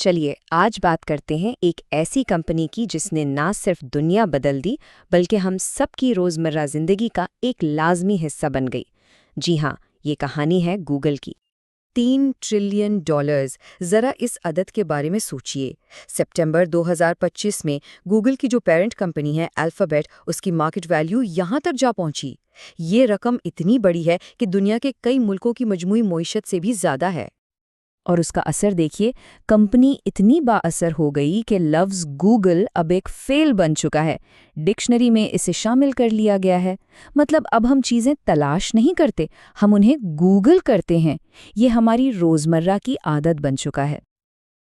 चलिए आज बात करते हैं एक ऐसी कंपनी की जिसने ना सिर्फ दुनिया बदल दी बल्कि हम सबकी रोज़मर्रा ज़िंदगी का एक लाजमी हिस्सा बन गई। जी हाँ, ये कहानी है गूगल की। $3 ट्रिलियन। ज़रा इस अदद के बारे में सोचिए। सितंबर 2025 में गूगल की जो पेरेंट कंपनी है अल्फ़ाबेट, उसकी मार्केट वैल्यू यहाँ तक जा पहुंची। ये रकम इतनी बड़ी है कि दुनिया के कई मुल्कों की मजमूई मईशत से भी ज़्यादा है। और उसका असर देखिए, कंपनी इतनी बाअसर हो गई कि लफ्ज़ गूगल अब एक फेल बन चुका है। डिक्शनरी में इसे शामिल कर लिया गया है। मतलब अब हम चीज़ें तलाश नहीं करते, हम उन्हें गूगल करते हैं। ये हमारी रोज़मर्रा की आदत बन चुका है।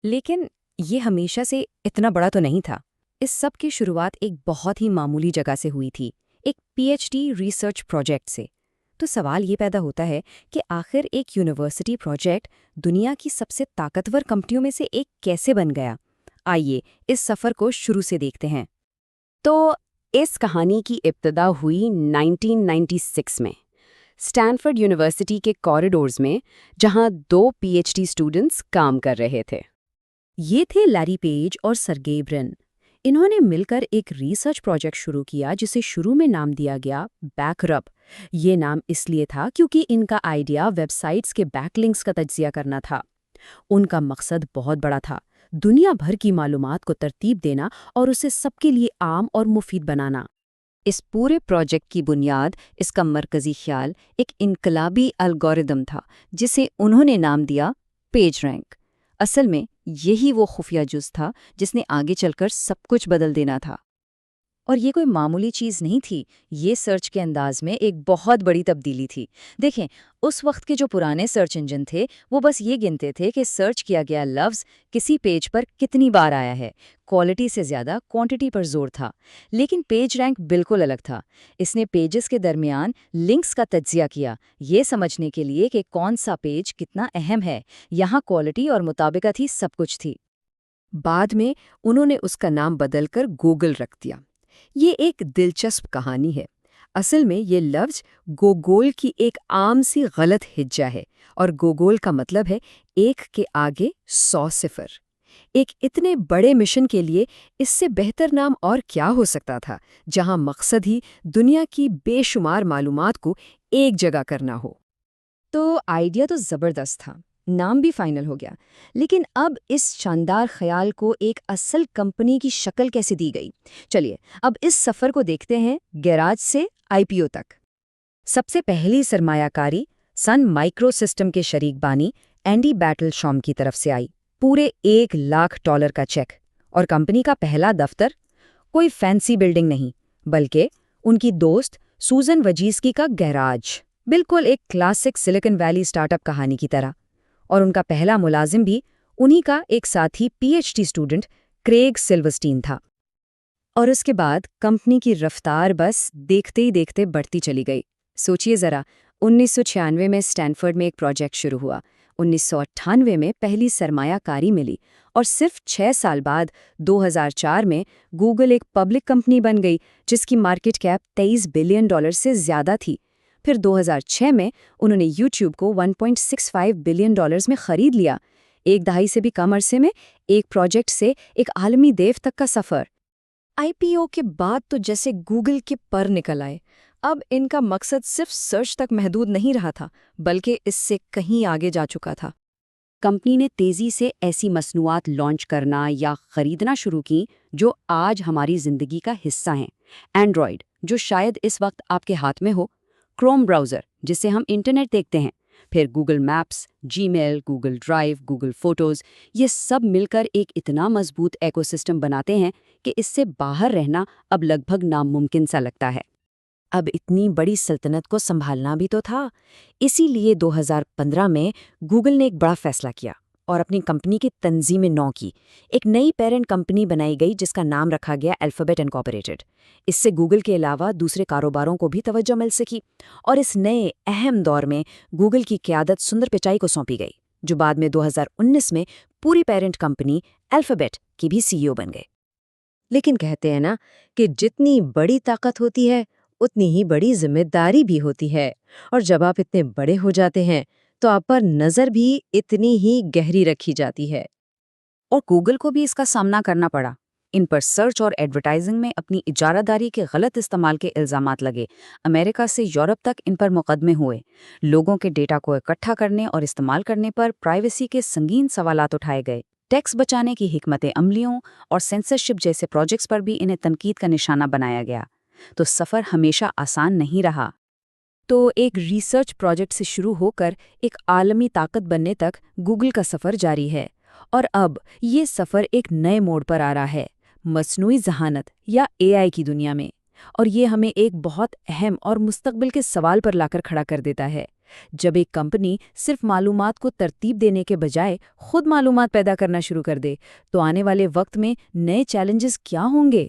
लेकिन ये हमेशा से इतना बड़ा तो नहीं था। इस सब की शुरुआत एक बहुत ही मामूली जगह से हुई थी, एक पीएचडी रिसर्च प्रोजेक्ट से। तो सवाल ये पैदा होता है कि आखिर एक यूनिवर्सिटी प्रोजेक्ट दुनिया की सबसे ताकतवर कंपनियों में से एक कैसे बन गया। आइए इस सफ़र को शुरू से देखते हैं। तो इस कहानी की इब्तिदा हुई 1996 में स्टैनफोर्ड यूनिवर्सिटी के कॉरिडोर्स में, जहां 2 पीएचडी स्टूडेंट्स काम कर रहे थे। ये थे लैरी पेज और सर्गेई ब्रिन। इन्होंने मिलकर एक रिसर्च प्रोजेक्ट शुरू किया जिसे शुरू में नाम दिया गया बैकरब। ये नाम इसलिए था क्योंकि इनका आइडिया वेबसाइट्स के बैकलिंक्स का तज्जिया करना था। उनका मकसद बहुत बड़ा था, दुनिया भर की मालूमात को तरतीब देना और उसे सबके लिए आम और मुफीद बनाना। इस पूरे प्रोजेक्ट की बुनियाद, इसका मरकजी ख्याल एक इनकलाबी एल्गोरिदम था जिसे उन्होंने नाम दिया पेज रैंक। असल में यही वो खुफिया जुज़ था जिसने आगे चलकर सब कुछ बदल देना था। और ये कोई मामूली चीज़ नहीं थी, ये सर्च के अंदाज में एक बहुत बड़ी तब्दीली थी। देखें, उस वक्त के जो पुराने सर्च इंजन थे वो बस ये गिनते थे कि सर्च किया गया लफ्ज़ किसी पेज पर कितनी बार आया है। क्वालिटी से ज़्यादा क्वांटिटी पर जोर था। लेकिन पेज रैंक बिल्कुल अलग था। इसने पेजेस के दरमियान लिंक्स का तज्जिया किया, ये समझने के लिए कि कौन सा पेज कितना अहम है। यहाँ क्वालिटी और मुताबिकत ही सब कुछ थी। बाद में उन्होंने उसका नाम बदलकर गूगल रख दिया। ये एक दिलचस्प कहानी है। असल में ये लफ्ज़ गोगोल की एक आम सी गलत हिज्जा है, और गोगोल का मतलब है एक के आगे 100 सिफर। एक इतने बड़े मिशन के लिए इससे बेहतर नाम और क्या हो सकता था, जहां मकसद ही दुनिया की बेशुमार मालूमात को एक जगह करना हो। तो आइडिया तो ज़बरदस्त था, नाम भी फाइनल हो गया। लेकिन अब इस शानदार ख्याल को एक असल कंपनी की शक्ल कैसे दी गई? चलिए अब इस सफ़र को देखते हैं, गैराज से आईपीओ तक। सबसे पहली सरमायाकारी सन माइक्रो सिस्टम के शरीक बानी एंडी बैटलशॉम की तरफ से आई। पूरे $1 लाख का चेक। और कंपनी का पहला दफ्तर कोई फैंसी बिल्डिंग नहीं, बल्कि उनकी दोस्त सूजन वजीस्की का गैराज। बिल्कुल एक क्लासिक सिलिकॉन वैली स्टार्टअप कहानी की तरह। और उनका पहला मुलाजिम भी उन्हीं का एक साथी पीएचडी स्टूडेंट क्रेग सिल्वरस्टीन था। और उसके बाद कंपनी की रफ्तार बस देखते ही देखते बढ़ती चली गई। सोचिए ज़रा, 1996 में स्टैनफोर्ड में एक प्रोजेक्ट शुरू हुआ, 1998 में पहली सरमायाकारी मिली, और सिर्फ 6 साल बाद 2004 में गूगल एक पब्लिक कंपनी बन गई जिसकी मार्केट कैप $23 बिलियन से ज़्यादा थी। फिर 2006 में उन्होंने यूट्यूब को $1.65 बिलियन में खरीद लिया। एक दहाई से भी कम अरसे में एक प्रोजेक्ट से एक आलमी देव तक का सफ़र। आईपीओ के बाद तो जैसे गूगल के पर निकल आए। अब इनका मकसद सिर्फ सर्च तक महदूद नहीं रहा था, बल्कि इससे कहीं आगे जा चुका था। कंपनी ने तेज़ी से ऐसी मसनूआत लॉन्च करना या खरीदना शुरू की जो आज हमारी ज़िंदगी का हिस्सा हैं। एंड्रॉयड, जो शायद इस वक्त आपके हाथ में हो, क्रोम ब्राउज़र जिससे हम इंटरनेट देखते हैं, फिर Google maps, Gmail, Google drive, Google photos, ये सब मिलकर एक इतना मजबूत इकोसिस्टम बनाते हैं कि इससे बाहर रहना अब लगभग नामुमकिन सा लगता है। अब इतनी बड़ी सल्तनत को संभालना भी तो था। इसीलिए 2015 में गूगल ने एक बड़ा फैसला किया और अपनी कंपनी की तंजीम नौ की। एक नई पेरेंट कंपनी बनाई गई जिसका नाम रखा गया अल्फ़ाबेट इनकॉर्पोरेटेड। इससे गूगल के अलावा दूसरे कारोबारों को भी तवज्जो मिल सकी। और इस नए अहम दौर में गूगल की क़यादत सुंदर पिचाई को सौंपी गई, जो बाद में 2019 में पूरी पेरेंट कंपनी अल्फ़ाबेट की भी सीईओ बन गए। लेकिन कहते हैं ना कि जितनी बड़ी ताकत होती है उतनी ही बड़ी जिम्मेदारी भी होती है। और जब आप इतने बड़े हो जाते हैं तो आप पर नज़र भी इतनी ही गहरी रखी जाती है। اور گوگل کو بھی اس کا سامنا کرنا پڑا۔ ان پر سرچ اور ایڈورٹائزنگ میں اپنی اجارہ داری کے غلط استعمال کے الزامات لگے۔ امریکہ سے یورپ تک ان پر مقدمے ہوئے۔ لوگوں کے ڈیٹا کو اکٹھا کرنے اور استعمال کرنے پر پرائیویسی کے سنگین سوالات اٹھائے گئے۔ ٹیکس بچانے کی حکمت عملیوں اور سینسرشپ جیسے پروجیکٹس پر بھی انہیں تنقید کا نشانہ بنایا گیا۔ تو سفر ہمیشہ آسان نہیں رہا۔ تو ایک ریسرچ پروجیکٹ سے شروع ہو کر ایک عالمی طاقت بننے تک گوگل کا سفر جاری ہے، اور اب یہ سفر ایک نئے موڑ پر آ رہا ہے، مصنوعی ذہانت یا AI کی دنیا میں۔ اور یہ ہمیں ایک بہت اہم اور مستقبل کے سوال پر لا کر کھڑا کر دیتا ہے۔ جب ایک کمپنی صرف معلومات کو ترتیب دینے کے بجائے خود معلومات پیدا کرنا شروع کر دے، تو آنے والے وقت میں نئے چیلنجز کیا ہوں گے؟